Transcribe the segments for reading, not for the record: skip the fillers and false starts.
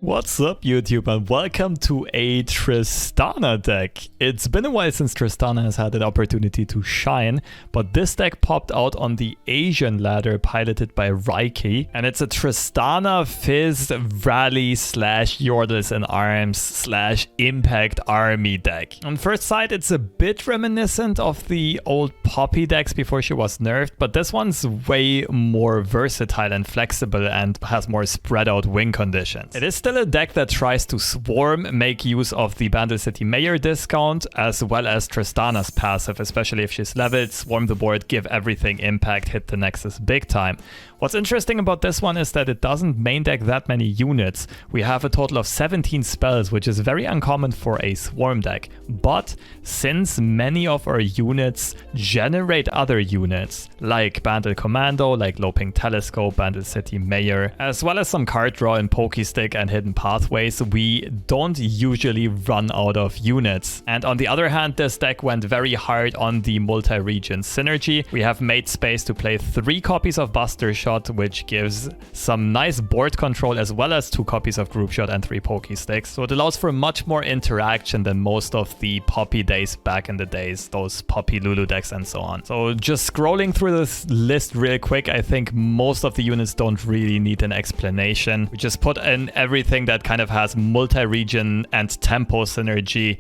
What's up YouTube and welcome to a Tristana deck. It's been a while since Tristana has had an opportunity to shine, but this deck popped out on the Asian ladder piloted by Raiki, and it's a Tristana Fizz Rally / Yordles and Arms / Impact Army deck. On first sight it's a bit reminiscent of the old Poppy decks before she was nerfed, but this one's way more versatile and flexible and has more spread out win conditions. It is still a deck that tries to swarm, make use of the Bandle City Mayor discount, as well as Tristana's passive, especially if she's leveled, swarm the board, give everything impact, hit the Nexus big time. What's interesting about this one is that it doesn't main deck that many units. We have a total of 17 spells, which is very uncommon for a swarm deck. But since many of our units generate other units, like Bandle Commando, like Low Ping Telescope, Bandle City Mayor, as well as some card draw in Pokey Stick and Hidden Pathways, we don't usually run out of units. And on the other hand, this deck went very hard on the multi-region synergy. We have made space to play 3 copies of Buster Shot, which gives some nice board control, as well as 2 copies of Group Shot and 3 Pokey Sticks. So it allows for much more interaction than most of the Poppy days back in the days, those Poppy Lulu decks and so on. So just scrolling through this list real quick, I think most of the units don't really need an explanation. We just put in everything that kind of has multi-region and tempo synergy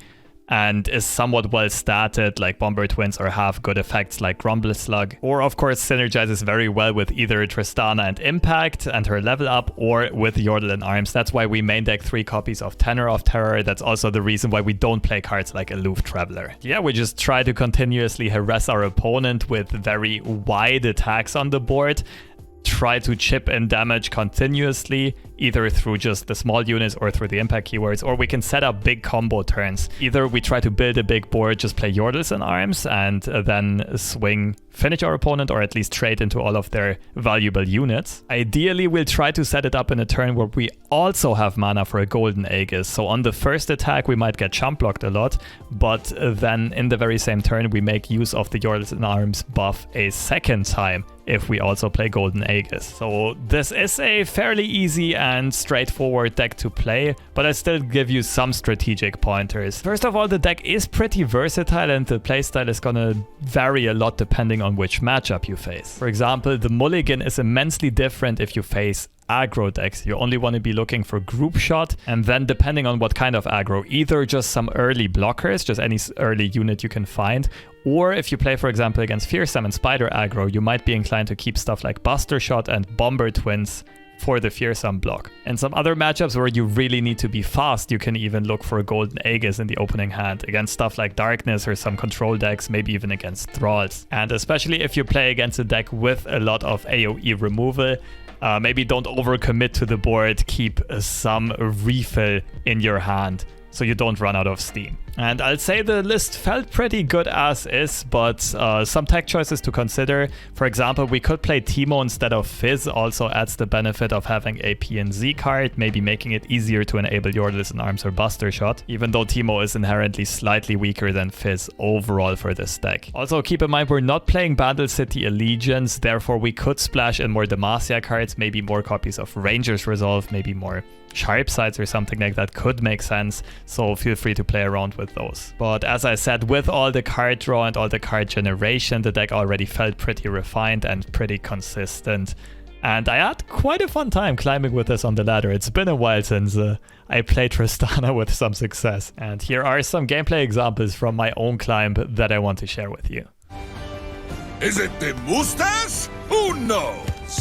and is somewhat well statted, like Bomber Twins, or have good effects like Grumbleslug, or of course synergizes very well with either Tristana and Impact and her level up, or with Yordle and Arms. That's why we main deck 3 copies of Tenor of Terror. That's also the reason why we don't play cards like Aloof Traveler. Yeah, we just try to continuously harass our opponent with very wide attacks on the board, try to chip in damage continuously, either through just the small units or through the impact keywords, or we can set up big combo turns. Either we try to build a big board, just play Yordles and Arms, and then swing, finish our opponent, or at least trade into all of their valuable units. Ideally, we'll try to set it up in a turn where we also have mana for a golden Aegis. So on the first attack, we might get chump blocked a lot, but then in the very same turn, we make use of the Yordles and Arms buff a second time if we also play golden Aegis. So this is a fairly easy and straightforward deck to play, but I still give you some strategic pointers. First of all, the deck is pretty versatile and the playstyle is gonna vary a lot depending on which matchup you face. For example, the mulligan is immensely different if you face aggro decks. You only want to be looking for Group Shot, and then depending on what kind of aggro, either just some early blockers, just any early unit you can find, or if you play, for example, against Fearsome and Spider aggro, you might be inclined to keep stuff like Buster Shot and Bomber Twins for the Fearsome block. And some other matchups where you really need to be fast, you can even look for a golden Aegis in the opening hand against stuff like Darkness or some control decks, maybe even against Thralls. And especially if you play against a deck with a lot of AoE removal, maybe don't overcommit to the board, keep some refill in your hand so you don't run out of steam. And I'll say the list felt pretty good as is, but some tech choices to consider. For example, we could play Teemo instead of Fizz, also adds the benefit of having a PNZ card, maybe making it easier to enable Yordles and Arms or Buster Shot, even though Teemo is inherently slightly weaker than Fizz overall for this deck. Also keep in mind we're not playing Bandle City Allegiance, therefore we could splash in more Demacia cards, maybe more copies of Ranger's Resolve, maybe more Sharp Sides or something like that could make sense, so feel free to play around with those. But as I said, with all the card draw and all the card generation, the deck already felt pretty refined and pretty consistent. And I had quite a fun time climbing with this on the ladder. It's been a while since I played Tristana with some success. And here are some gameplay examples from my own climb that I want to share with you. Is it the mustache? Who knows?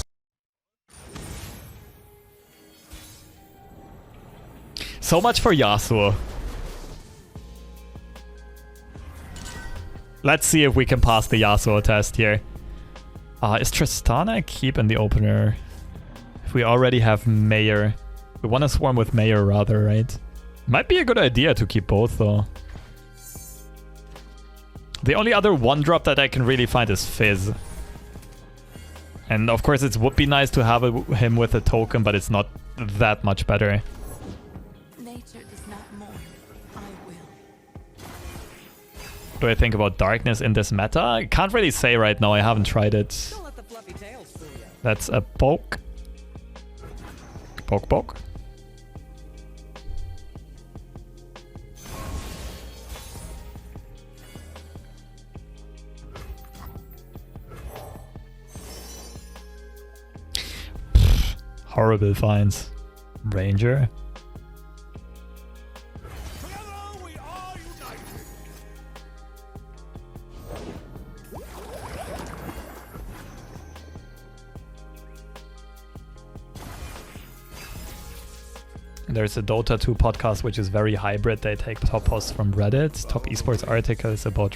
So much for Yasuo. Let's see if we can pass the Yasuo test here. Is Tristana a keep in the opener? If we already have Mayor. We want to swarm with Mayor rather, right? Might be a good idea to keep both though. The only other 1-drop that I can really find is Fizz. And of course it would be nice to have him with a token, but it's not that much better. Do I think about Darkness in this meta? I can't really say right now, I haven't tried it. That's a poke. Poke, poke. Horrible finds. Ranger. Together we are united. There's a Dota 2 podcast which is very hybrid. They take top posts from Reddit, top esports articles about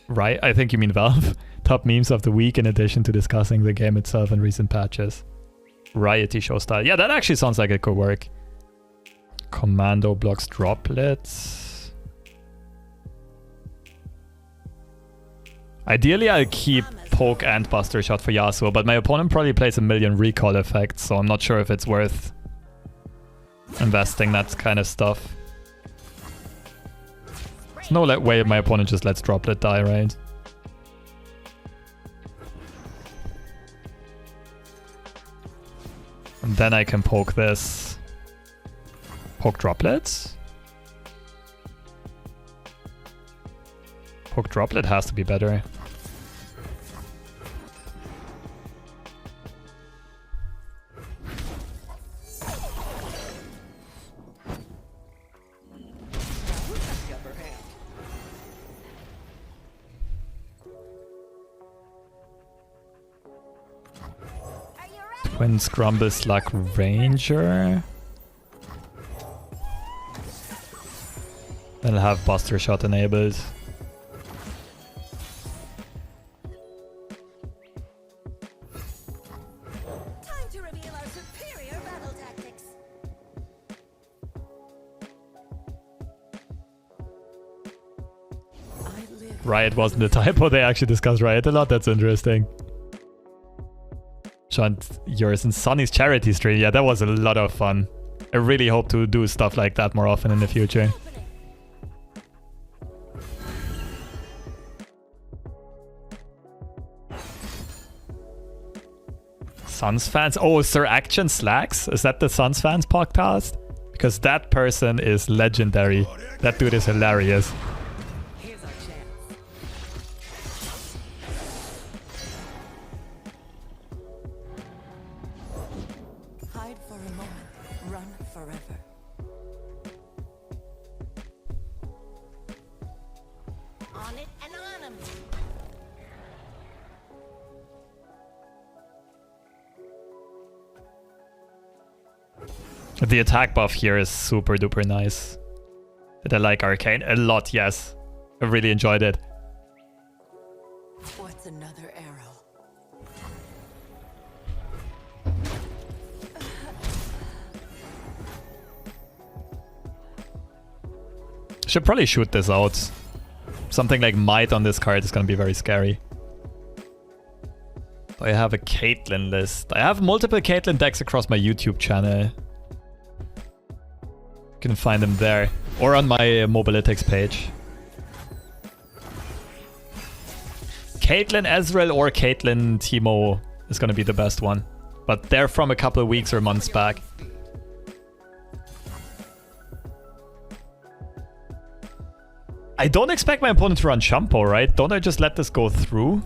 Riot. I think you mean Valve. Top memes of the week in addition to discussing the game itself and recent patches. Riot show style. Yeah, that actually sounds like it could work. Commando blocks droplets. Ideally, I'll keep Poke and Buster Shot for Yasuo, but my opponent probably plays a million recall effects, so I'm not sure if it's worth investing that kind of stuff. There's no way my opponent just lets Droplet die, right? And then I can poke this. Poke Droplets? Poke Droplet has to be better. Twins Grumbleslug Ranger. Then I'll have Buster Shot enabled. Time to reveal our superior battle tactics. Riot wasn't a typo. They actually discussed Riot a lot. That's interesting. Shot and Yordles and Sonny's charity stream. Yeah, that was a lot of fun. I really hope to do stuff like that more often in the future. Suns fans? Oh, Sir Action Slacks? Is that the Suns fans podcast? Because that person is legendary. That dude is hilarious. Here's our chance. Hide for a moment, run forever. On it and on 'em. The attack buff here is super duper nice. Did I like Arcane? A lot, yes. I really enjoyed it. What's another arrow? Should probably shoot this out. Something like Might on this card is gonna be very scary. I have a Caitlyn list. I have multiple Caitlyn decks across my YouTube channel. You can find them there. Or on my Mobalytics page. Caitlyn Ezreal or Caitlyn Teemo is gonna be the best one. But they're from a couple of weeks or months back. I don't expect my opponent to run Shampoo, right? Don't I just let this go through?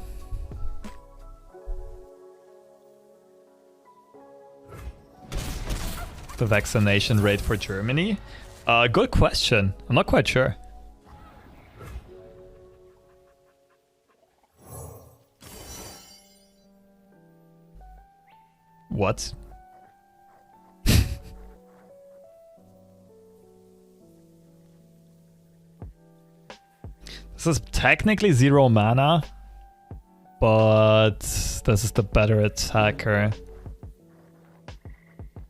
The vaccination rate for Germany? Good question. I'm not quite sure. What? This is technically 0 mana, but this is the better attacker.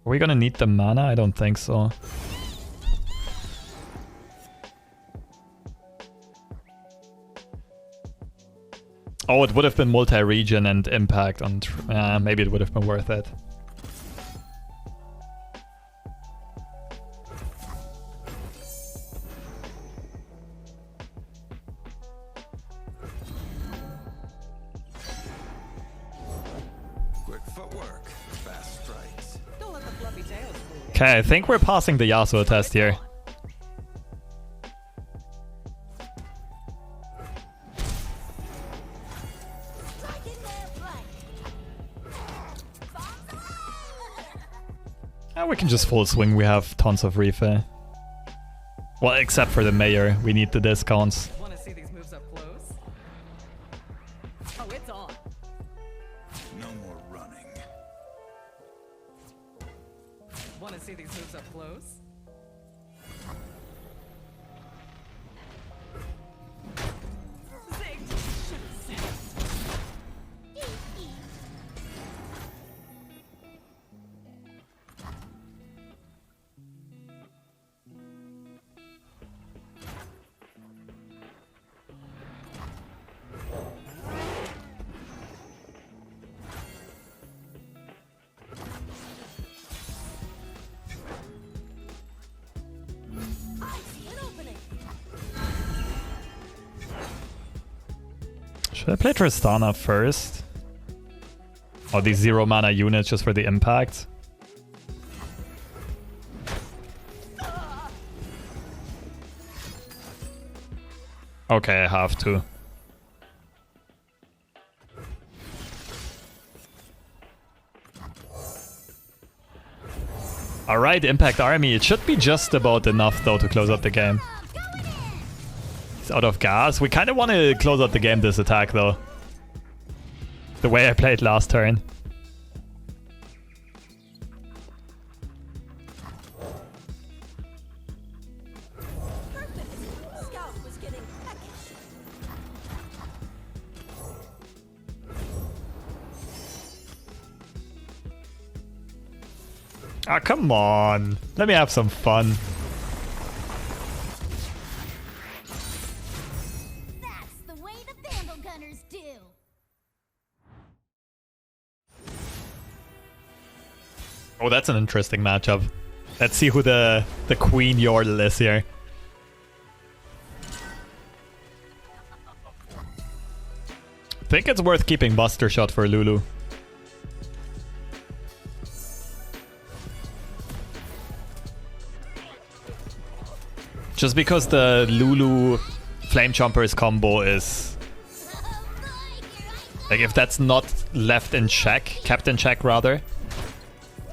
Are we gonna need the mana? I don't think so. Oh, it would have been multi-region and impact on... maybe it would have been worth it. Quick footwork, fast strikes. Don't let the fluffy tails fool you. Okay, I think we're passing the Yasuo test here. We can just full swing. We have tons of refill. Well, except for the mayor. We need the discounts. Want to see these moves up close? Oh, it's on. No more running. Want to see these moves up close? Should I play Tristana first? Oh, these 0 mana units just for the impact. Okay, I have to. Alright, Impact Army. It should be just about enough though to close out the game. He's out of gas. We kind of want to close out the game this attack though. The way I played last turn. Scout was getting peckish. Ah, come on. Let me have some fun. That's the way the Bandle Gunners do. Oh, that's an interesting matchup. Let's see who the Queen Yordle is here. Think it's worth keeping Buster Shot for Lulu. Just because the Lulu Flame Chompers combo is... Like, if that's not left in check, kept in check rather,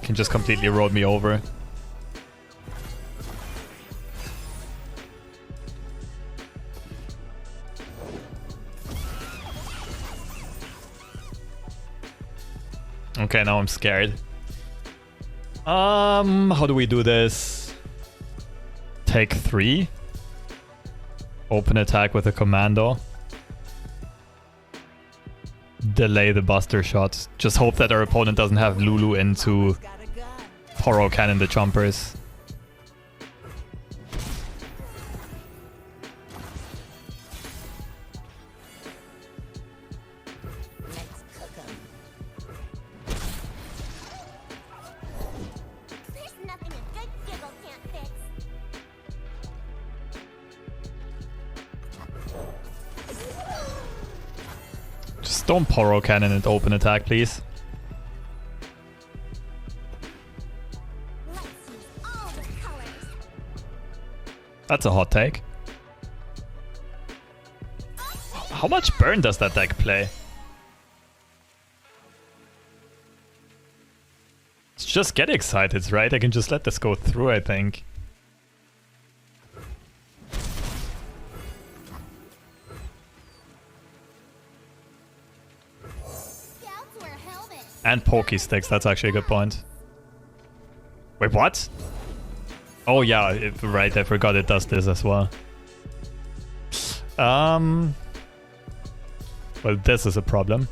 can just completely roll me over. Okay, now I'm scared. How do we do this? Take 3. Open attack with a commando. Delay the Buster Shot. Just hope that our opponent doesn't have Lulu into Got a gun. Poro Cannon the Chompers. Let's cook 'em. There's nothing a good giggle can't fix. Just don't Poro Cannon and open attack, please. Let's use all the colors. That's a hot take. How much burn does that deck play? Let's just get excited, right? I can just let this go through, I think. Scouts wear helmets. And Pokey sticks, that's actually a good point. Wait, what? Oh yeah, right, I forgot it does this as well. Well, this is a problem.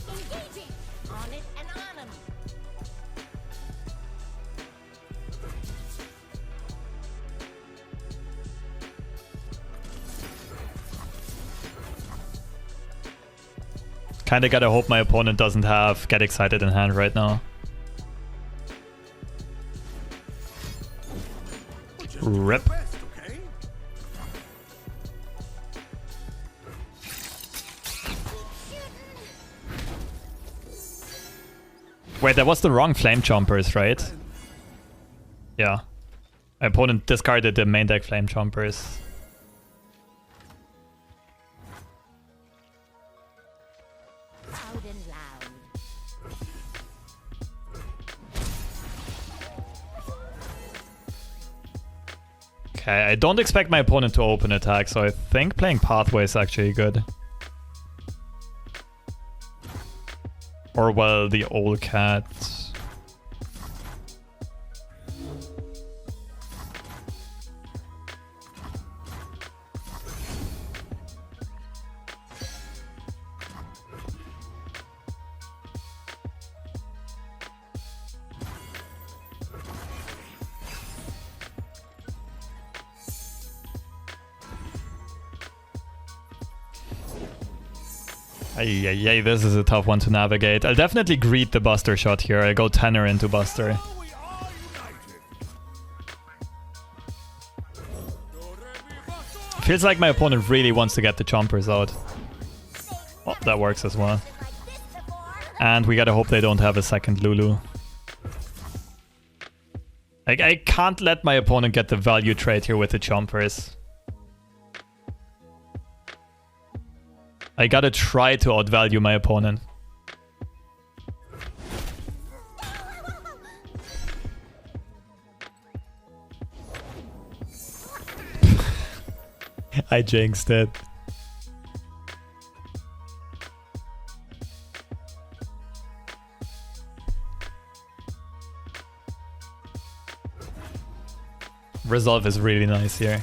Engaging. On it and on 'em. Kinda gotta hope my opponent doesn't have Get Excited in hand right now. Rip. Best, okay? Wait, that was the wrong Flame Chompers, right? Yeah. My opponent discarded the main deck Flame Chompers. loud. Okay, I don't expect my opponent to open attack, so I think playing Pathway is actually good. Or, well, the old cat. Ay, this is a tough one to navigate. I'll definitely greet the Buster shot here. I go Tenor into Buster. Feels like my opponent really wants to get the chompers out. Oh, that works as well. And we gotta hope they don't have a second Lulu. Like, I can't let my opponent get the value trade here with the chompers. I gotta try to outvalue my opponent. I jinxed it. Resolve is really nice here.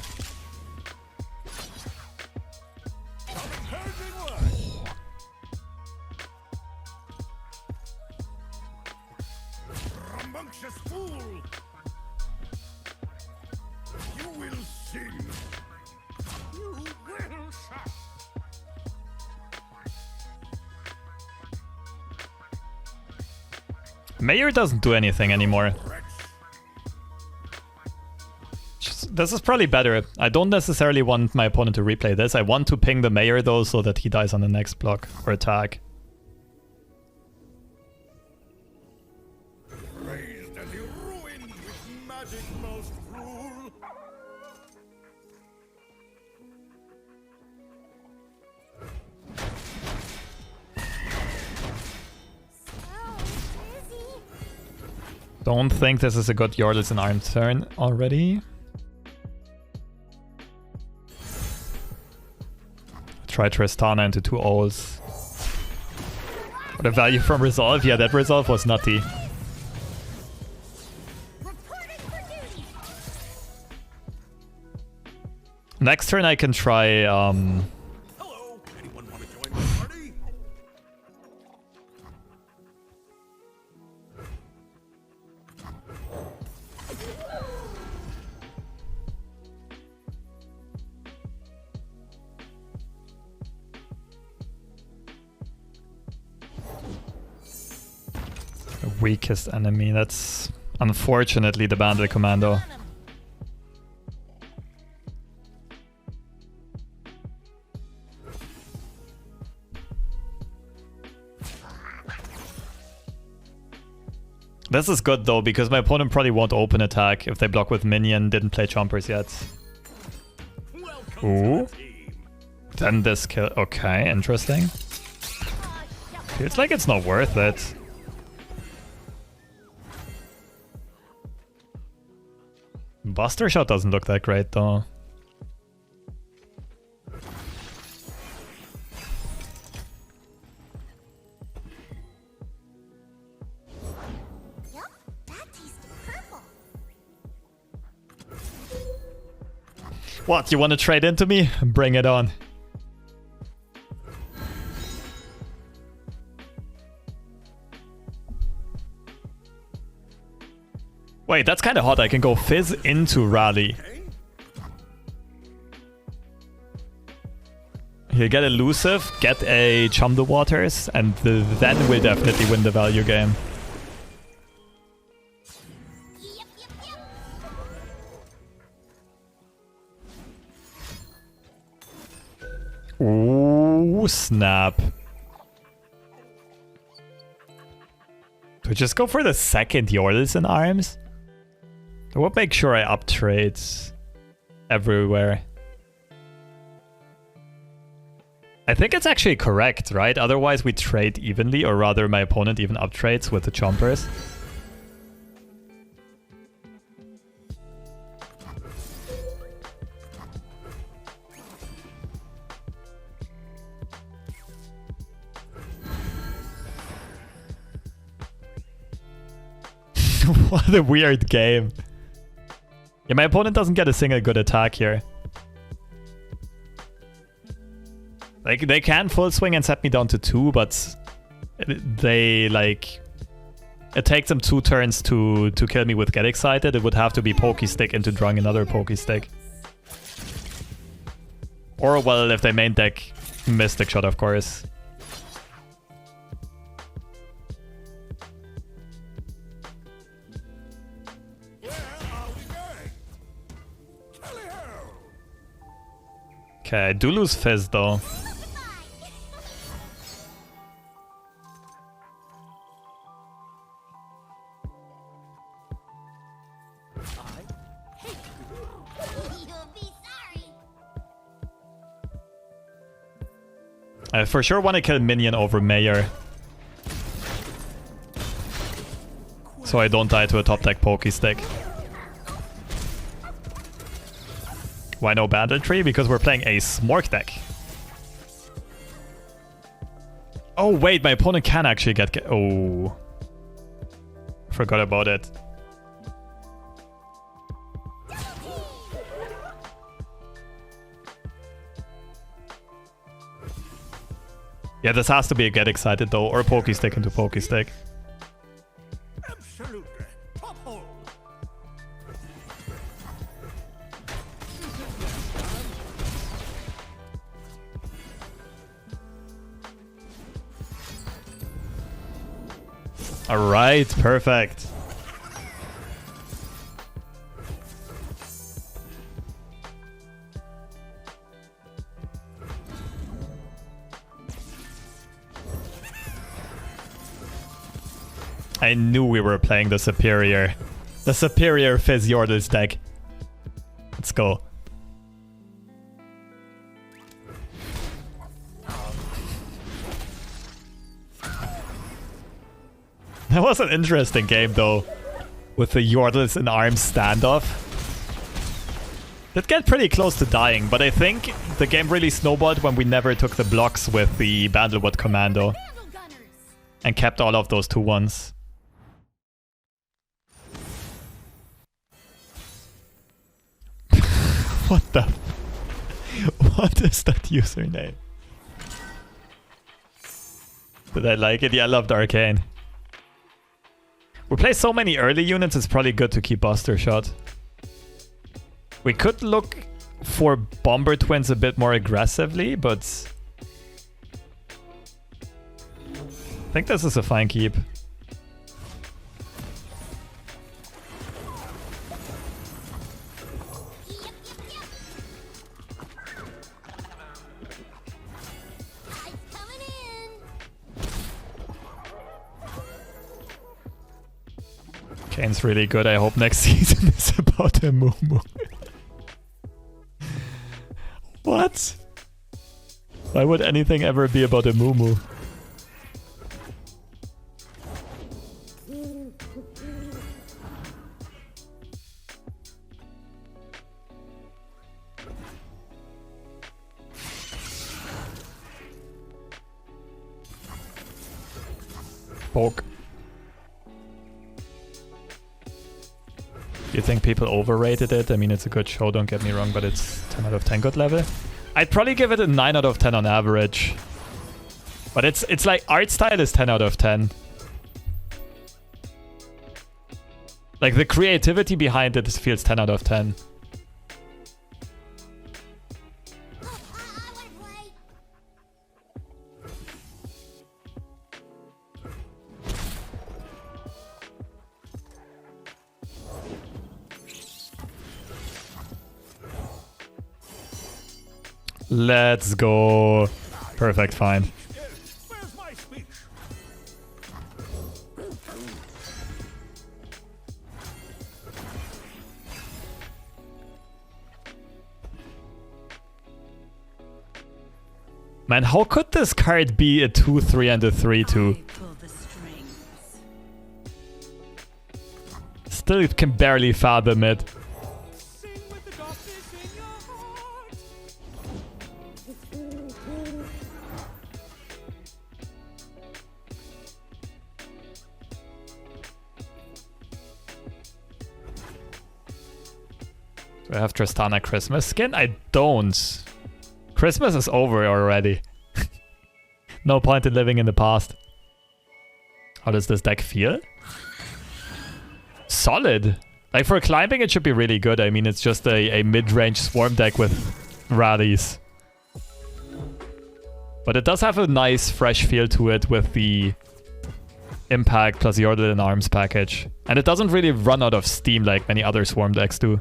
Mayor doesn't do anything anymore. This is probably better. I don't necessarily want my opponent to replay this. I want to ping the Mayor though, so that he dies on the next block or attack. Raised and ruined with magic most cruel. Don't think this is a good Yordles and Arm turn already. Try Tristana into 2 Ols. What a value from Resolve. Yeah, that Resolve was nutty. Next turn I can try... Hello, anyone want to join my party? The weakest enemy. That's unfortunately the Bandle Commando. This is good though, because my opponent probably won't open attack if they block with minion, didn't play chompers yet. Ooh. Then this kill. Okay, interesting. Feels like it's not worth it. Buster shot doesn't look that great though. What, you want to trade into me? Bring it on. Wait, that's kind of hot. I can go Fizz into Rally. He'll get elusive, get a Chum the Waters, and then we'll definitely win the value game. Ooh, snap. Do we just go for the second Yordles in arms? I will make sure I up trades everywhere. I think it's actually correct, right? Otherwise we trade evenly, or rather my opponent even uptrades with the chompers. What a weird game. Yeah, my opponent doesn't get a single good attack here. Like, they can full swing and set me down to 2, but they, like... It takes them 2 turns to kill me with Get Excited. It would have to be Pokey Stick into drawing another Pokey Stick. Or, well, if they main deck Mystic Shot, of course. Okay, I do lose Fizz though. I for sure want to kill Minion over Mayor. So I don't die to a top deck Pokey Stick. Why no Bandle Tree? Because we're playing a Smork deck. Oh wait, my opponent can actually get... Oh. Forgot about it. Yeah, this has to be a Get Excited though, or a Pokey Stick into Pokey Stick. Absolutely. Top hole. Alright, perfect. I knew we were playing the superior Fizz Yordles deck. Let's go. That was an interesting game though, with the Yordles and Arms standoff. Did get pretty close to dying, but I think the game really snowballed when we never took the blocks with the Bandlewood Commando and kept all of those 2-1s. What the? What is that username? Did I like it? Yeah, I loved Arcane. We play so many early units, it's probably good to keep Buster Shot. We could look for Bomber Twins a bit more aggressively, but... I think this is a fine keep. Kane's really good. I hope next season is about a Moo. What? Why would anything ever be about a Moo? Poke. You think people overrated it? I mean, it's a good show, don't get me wrong, but it's 10 out of 10 good level. I'd probably give it a 9 out of 10 on average. But it's like, art style is 10 out of 10. Like, the creativity behind it feels 10 out of 10. Let's go. Perfect, fine. Where's my speech? Man, how could this card be a 2-3 and a 3-2? Pull the strings. Still can barely fathom it. Sing with the darkness in your heart. Do I have Tristana Christmas skin? I don't. Christmas is over already. No point in living in the past. How does this deck feel? Solid. Like for climbing it should be really good. I mean it's just a mid-range swarm deck with rallies. But it does have a nice fresh feel to it with the impact plus Yordle and arms package. And it doesn't really run out of steam like many other swarm decks do.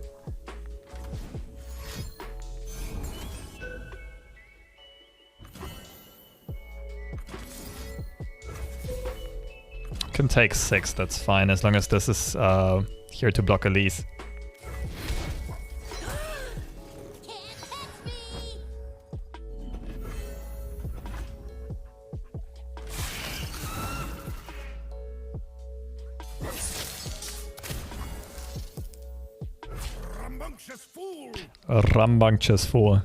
Can take 6, that's fine, as long as this is here to block Elise. Rambunctious fool. A rambunctious fool.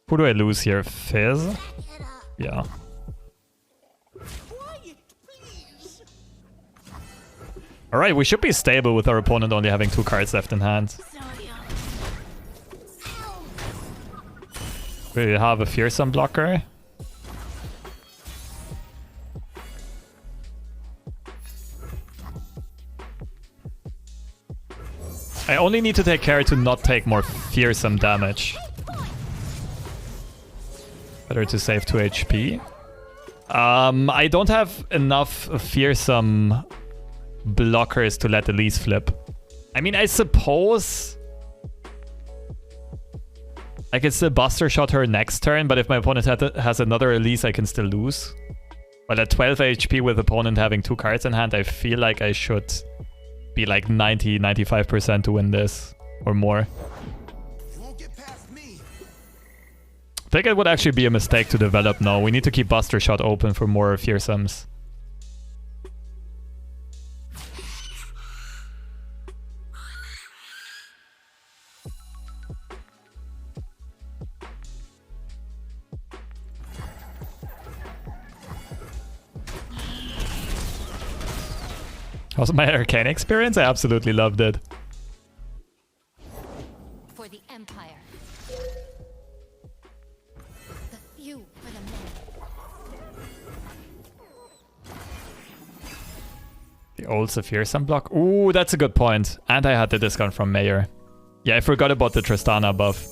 Who do I lose here? Fizz? Yeah. Alright, we should be stable with our opponent only having 2 cards left in hand. We have a fearsome blocker. I only need to take care to not take more fearsome damage. Better to save 2 HP. I don't have enough fearsome blockers to let Elise flip. I mean, I suppose I can still Buster Shot her next turn, but if my opponent has another Elise, I can still lose. But at 12 HP with opponent having 2 cards in hand, I feel like I should be like 90-95% to win this, or more. You won't get past me. I think it would actually be a mistake to develop now. We need to keep Buster Shot open for more fearsomes. How's my arcane experience? I absolutely loved it. For the Empire. The few for the many. The old fearsome block. Ooh, that's a good point. And I had the discount from Mayor. Yeah, I forgot about the Tristana buff.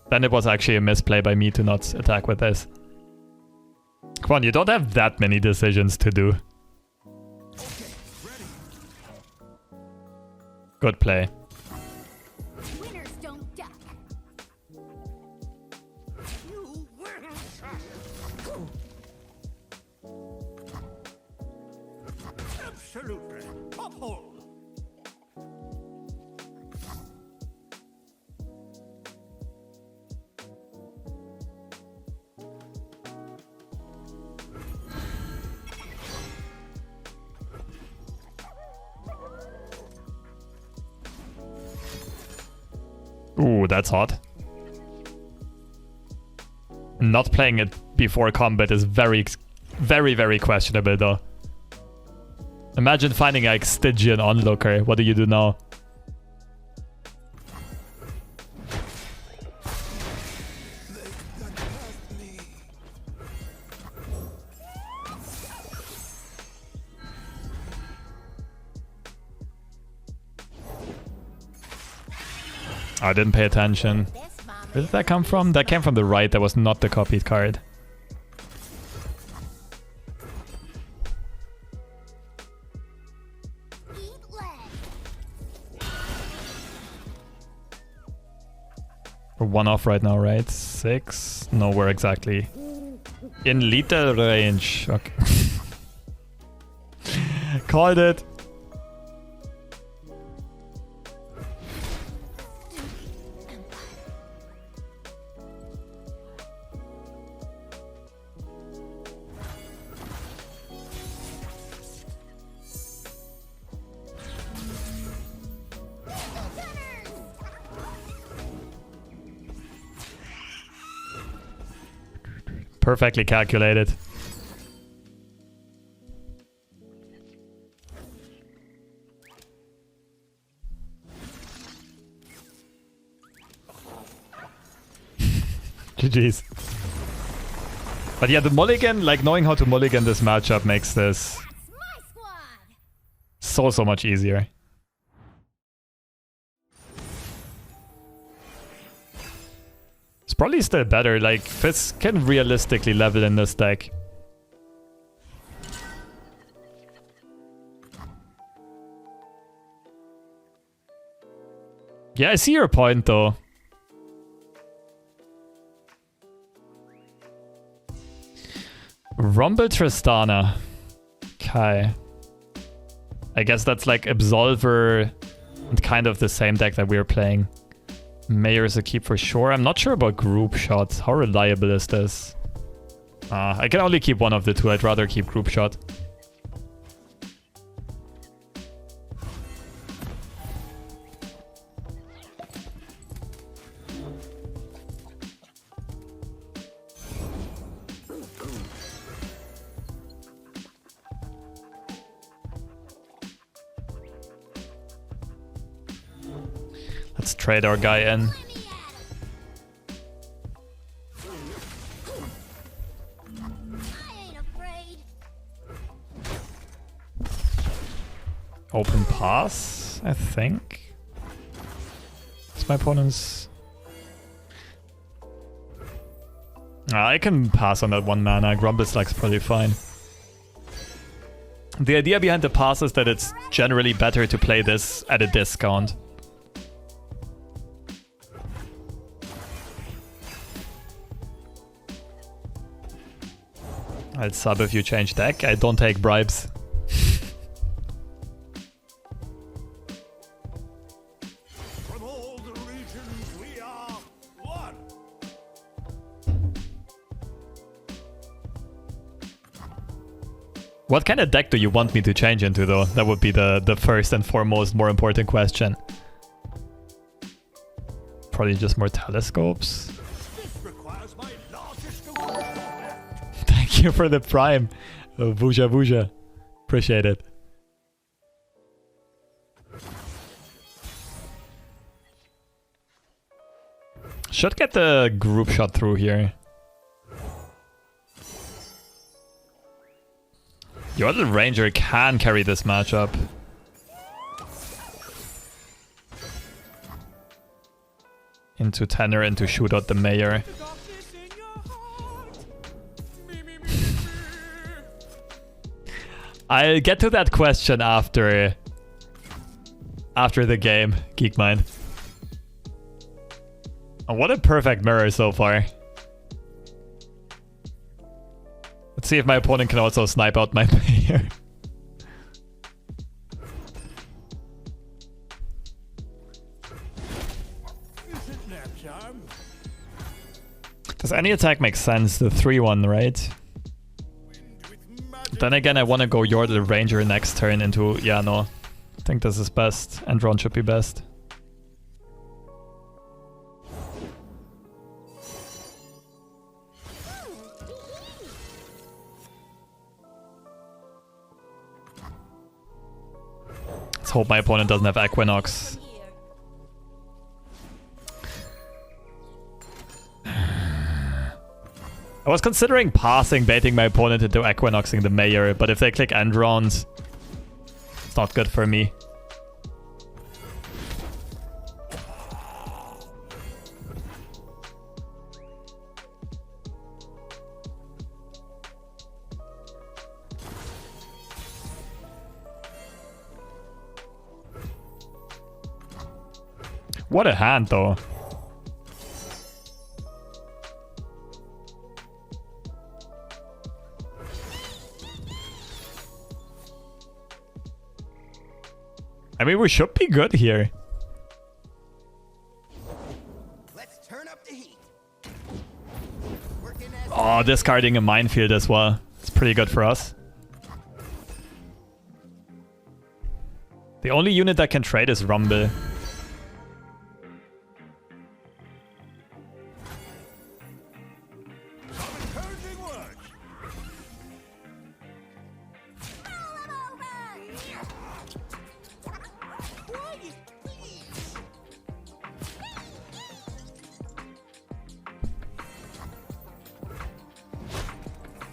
Then it was actually a misplay by me to not attack with this. Come on, you don't have that many decisions to do. Good play. Winners don't duck. You will absolutely. Pop hole. Ooh, that's hot. Not playing it before combat is very, very questionable though. Imagine finding like Stygian onlooker. What do you do now? I didn't pay attention. Where did that come from? That came from the right. That was not the copied card. We're 1 off right now, right? 6? No, where exactly? In lethal range. Okay. Called it. Perfectly calculated. GG's. But yeah, the mulligan, like knowing how to mulligan this matchup makes this My squad. so much easier. It's probably still better, like Fizz can realistically level in this deck. Yeah, I see your point though. Rumble Tristana. Okay. I guess that's like Absolver and kind of the same deck that we're playing. Mayor is a keep for sure. I'm not sure about group shots. How reliable is this? I can only keep one of the two. I'd rather keep group shot. Let's trade our guy in. I ain't afraid. Open pass, I think. It's my opponent's... I can pass on that 1 mana. Grumbleslug's probably fine. The idea behind the pass is that it's generally better to play this at a discount. I'll sub if you change deck. I don't take bribes. From all the regions we are one. What kind of deck do you want me to change into though? That would be the first and foremost more important question. Probably just more telescopes. This requires my largest award. Thank you for the prime. Oh, Vuja Vuja. Appreciate it. Should get the group shot through here. Yordle Ranger can carry this matchup. Into Tenor, into shoot out the Mayor. Darkness in your heart. Me. I'll get to that question after the game, Geekmind. And what a perfect mirror so far. Let's see if my opponent can also snipe out my Mayor. Isn't that charm? Does any attack make sense? The 3-1, right? Wind with magic. Then again, I want to go Yordle Ranger next turn into... Yeah, no. I think this is best. Andron should be best. Let's hope my opponent doesn't have Equinox. I was considering passing, baiting my opponent into Equinoxing the Mayor, but if they click Androns, it's not good for me. What a hand, though. I mean, we should be good here. Let's turn up the heat. Working as Oh, discarding a minefield as well. It's pretty good for us. The only unit that can trade is Rumble. Encouraging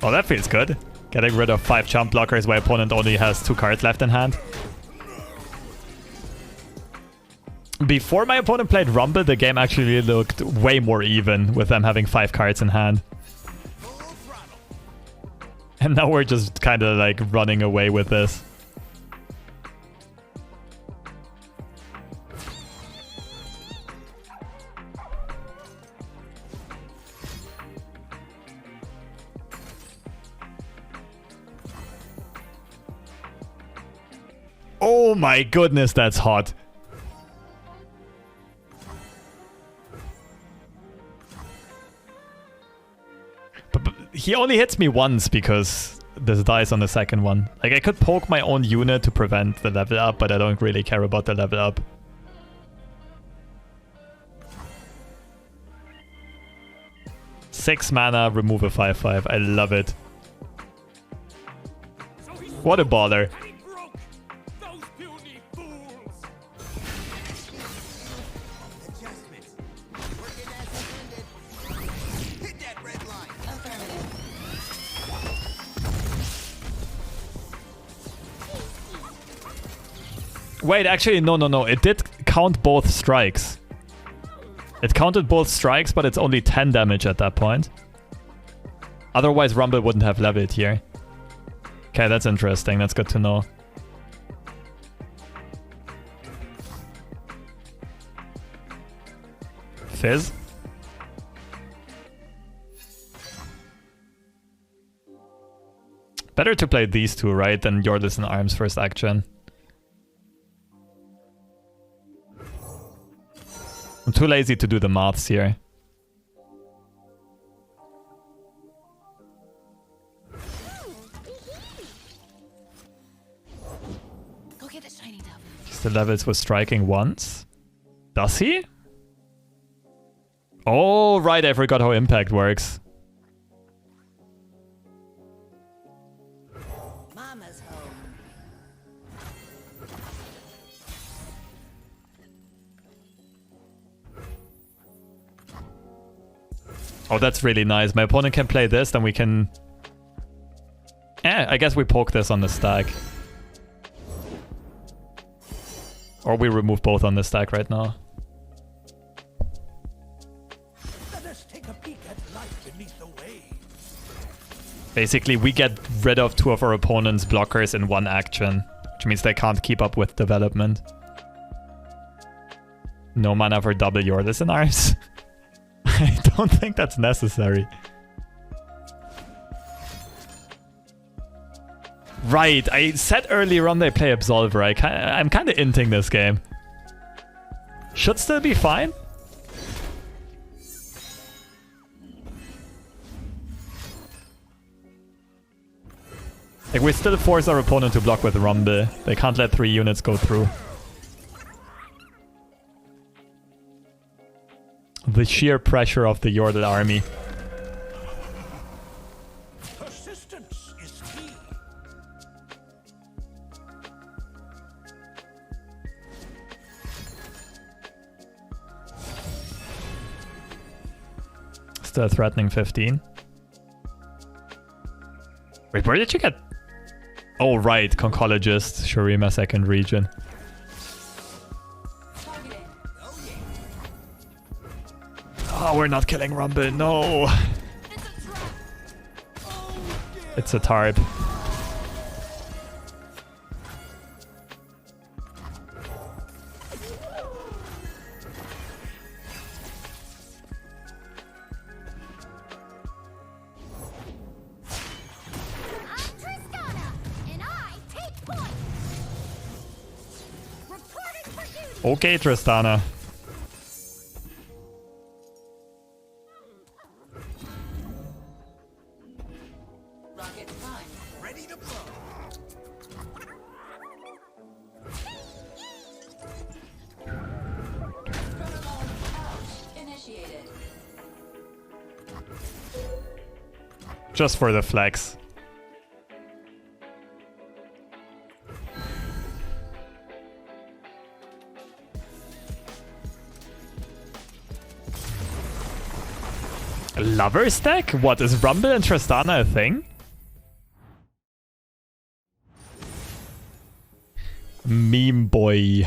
Oh, that feels good. Getting rid of 5 jump blockers while opponent only has 2 cards left in hand. Before my opponent played Rumble, the game actually looked way more even with them having 5 cards in hand. And now we're just kind of like running away with this. Oh my goodness, that's hot. But he only hits me once because this dies on the second one. Like, I could poke my own unit to prevent the level up, but I don't really care about the level up. Six mana, remove a 5/5. I love it. What a baller. Wait, actually, no. It did count both strikes. It counted both strikes, but it's only 10 damage at that point. Otherwise, Rumble wouldn't have leveled here. Okay, that's interesting. That's good to know. Fizz? Better to play these two, right? Than Yordles and Arms first action. I'm too lazy to do the maths here. Go get the shiny dove. The levels was striking once. Does he? Oh, right, I forgot how impact works. Mama's home. Oh, that's really nice. My opponent can play this, then we can... I guess we poke this on the stack. Or we remove both on the stack right now. Let us take a peek at life beneath the waves. Basically, we get rid of 2 of our opponent's blockers in 1 action, which means they can't keep up with development. No mana for double Yordles and Arms. I don't think that's necessary. Right, I said earlier on they play Absolver. I'm kind of inting this game. Should still be fine. Like, we still force our opponent to block with Rumble. They can't let 3 units go through. The sheer pressure of the Yordle army. Persistence is key. Still threatening 15. Wait, where did you get... Oh, right, Conchologist, Shurima second region. Oh, we're not killing Rumble, no. It's a Tarp. Okay, Tristana. Ready to blow. Just for the flex. Lover's deck? What, is Rumble and Tristana a thing? Meme boy.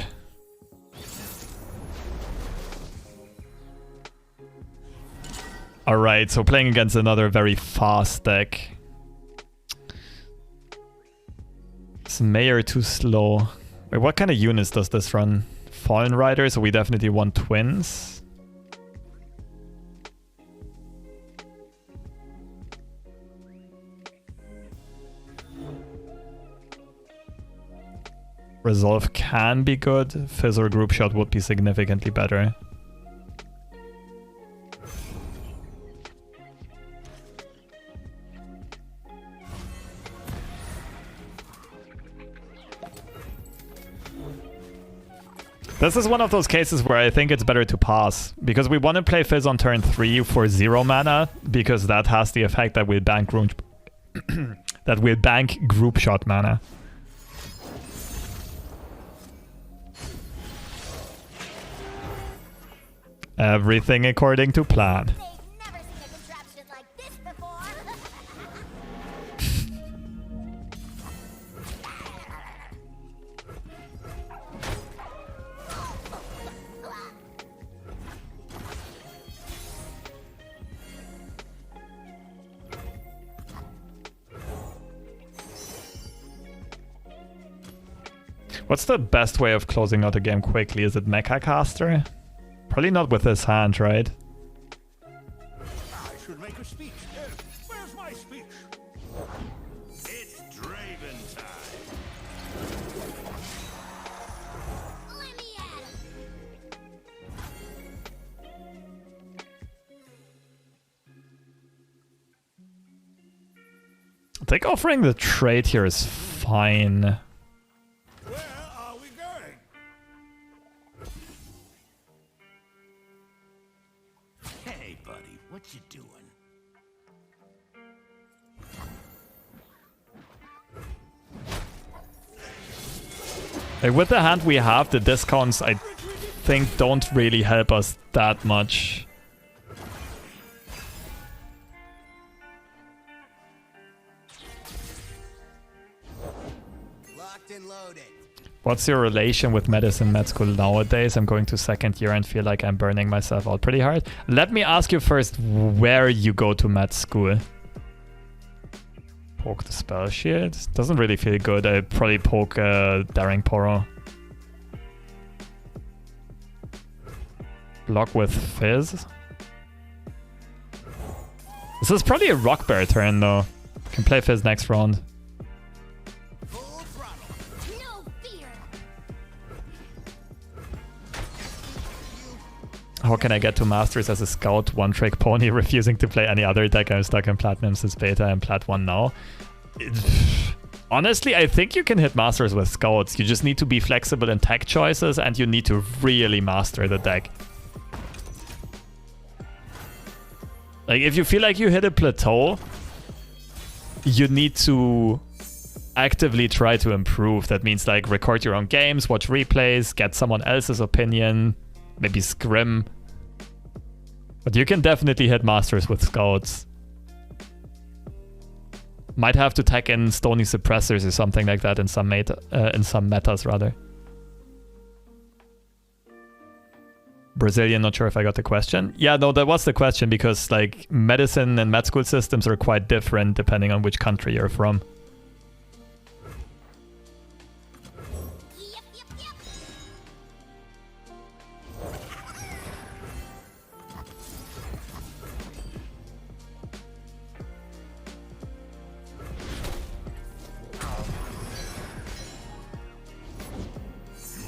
Alright, so playing against another very fast deck. Is Mayor too slow? Wait, what kind of units does this run? Fallen Rider, so we definitely want twins. Resolve can be good. Fizz or Group Shot would be significantly better. This is one of those cases where I think it's better to pass, because we want to play Fizz on turn 3 for 0 mana, because that has the effect that we'll bank that we'll bank Group Shot mana. Everything according to plan. They've never seen a contraption like this before. What's the best way of closing out a game quickly? Is it Mecha Caster? Probably not with his hand, right? I should make a speech. Where's my speech? It's Draven time. Let me at him. I think offering the trade here is fine. Where are we going? Hey, buddy, what you doing? Like with the hand we have, the discounts I think don't really help us that much. Locked and loaded. What's your relation with medicine med school nowadays? I'm going to second year and feel like I'm burning myself out pretty hard. Let me ask you first where you go to med school. Poke the spell shield. Doesn't really feel good. I probably poke Daring Poro. Block with Fizz. This is probably a Rock Bear turn though. Can play Fizz next round. Full throttle. No fear. How can I get to Masters as a scout? One trick pony, refusing to play any other deck. I'm stuck in Platinum since beta and Plat 1 now. Honestly, I think you can hit Masters with scouts. You just need to be flexible in tech choices and you need to really master the deck. Like, if you feel like you hit a plateau, you need to actively try to improve. That means, like, record your own games, watch replays, get someone else's opinion, maybe scrim. But you can definitely hit Masters with scouts. Might have to tech in Stony Suppressors or something like that in some metas, rather. Brazilian, not sure if I got the question. Yeah, no, that was the question because like medicine and med school systems are quite different depending on which country you're from. Yep, yep, yep.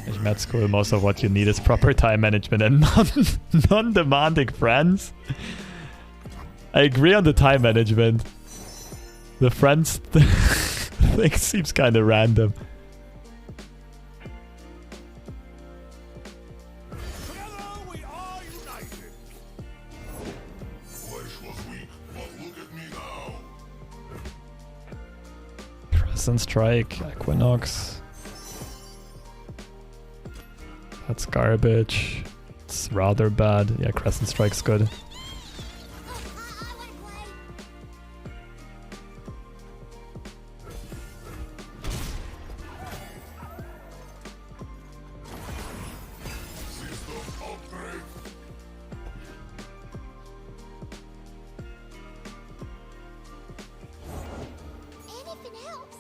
In med school, most of what you need is proper time management and non-demanding friends. I agree on the time management. The friends thing seems kind of random. Together we are united. Flesh was weak, but look at me now. Crescent Strike, Equinox. That's garbage. It's rather bad. Yeah, Crescent Strike's good. I wanna play. helps.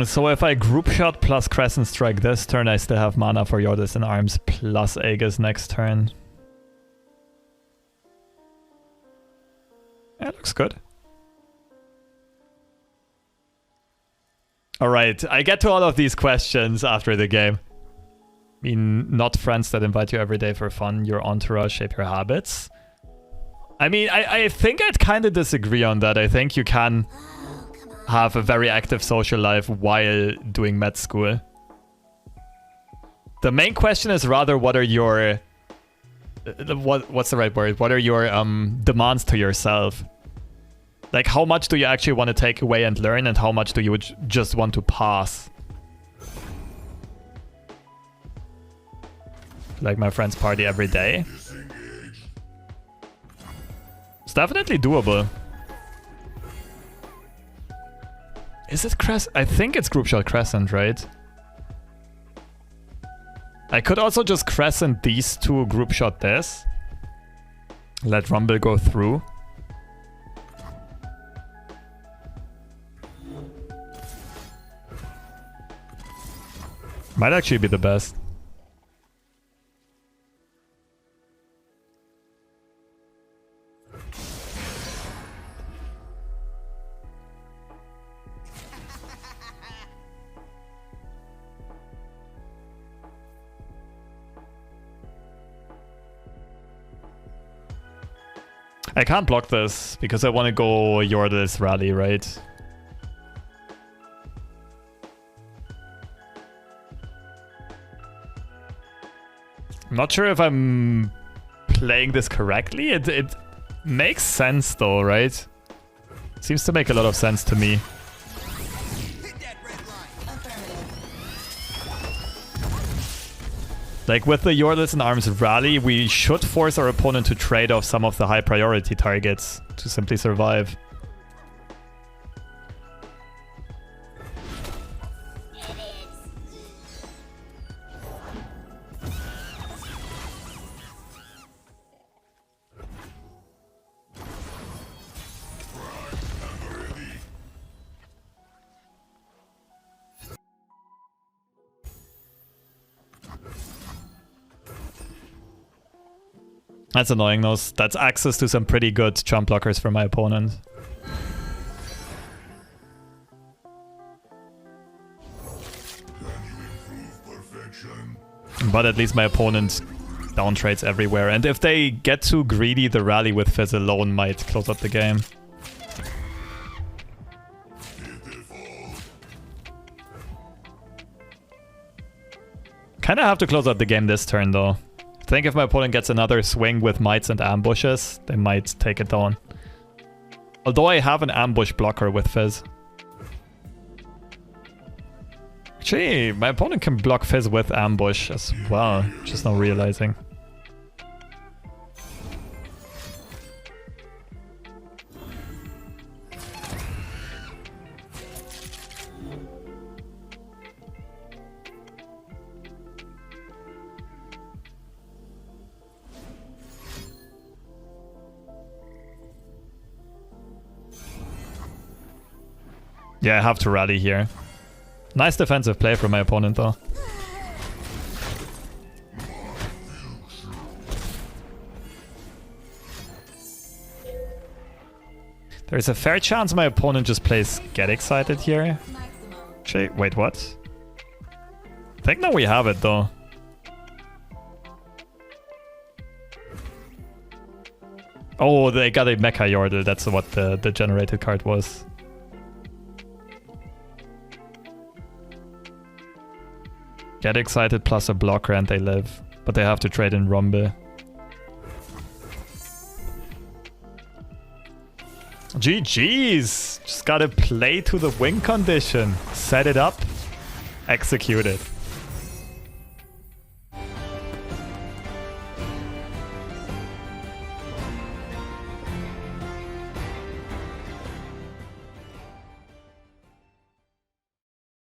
So if I group shot plus Crescent Strike this turn, I still have mana for Yordles and Arms plus Aegis next turn. Yeah, looks good. Alright, I get to all of these questions after the game. I mean, not friends that invite you every day for fun, your entourage shape your habits. I mean, I think I'd kind of disagree on that. I think you can have a very active social life while doing med school. The main question is rather what are your... what's the right word? What are your demands to yourself? Like, how much do you actually want to take away and learn, and how much do you just want to pass? Like my friends party every day. It's definitely doable. Is it Crescent? I think it's group shot Crescent, right? I could also just Crescent these two, group shot this. Let Rumble go through. Might actually be the best. I can't block this because I want to go Yordles rally, right? I'm not sure if I'm playing this correctly. It makes sense though, right? Seems to make a lot of sense to me. Like with the Yordles and Arms rally, we should force our opponent to trade off some of the high priority targets to simply survive. That's annoying, those. That's access to some pretty good jump blockers for my opponent. But at least my opponent down trades everywhere. And if they get too greedy, the rally with Fizz alone might close up the game. Kinda have to close out the game this turn though. I think if my opponent gets another swing with mites and ambushes, they might take it down. Although I have an ambush blocker with Fizz. Actually, my opponent can block Fizz with ambush as well, just not realizing. Yeah, I have to rally here. Nice defensive play from my opponent though. There's a fair chance my opponent just plays Get Excited here. Actually, wait, what? I think now we have it though. Oh, they got a Mecha Yordle. That's what the generated card was. Get Excited plus a blocker and they live. But they have to trade in Rumble. GG's! Just gotta play to the win condition. Set it up. Execute it.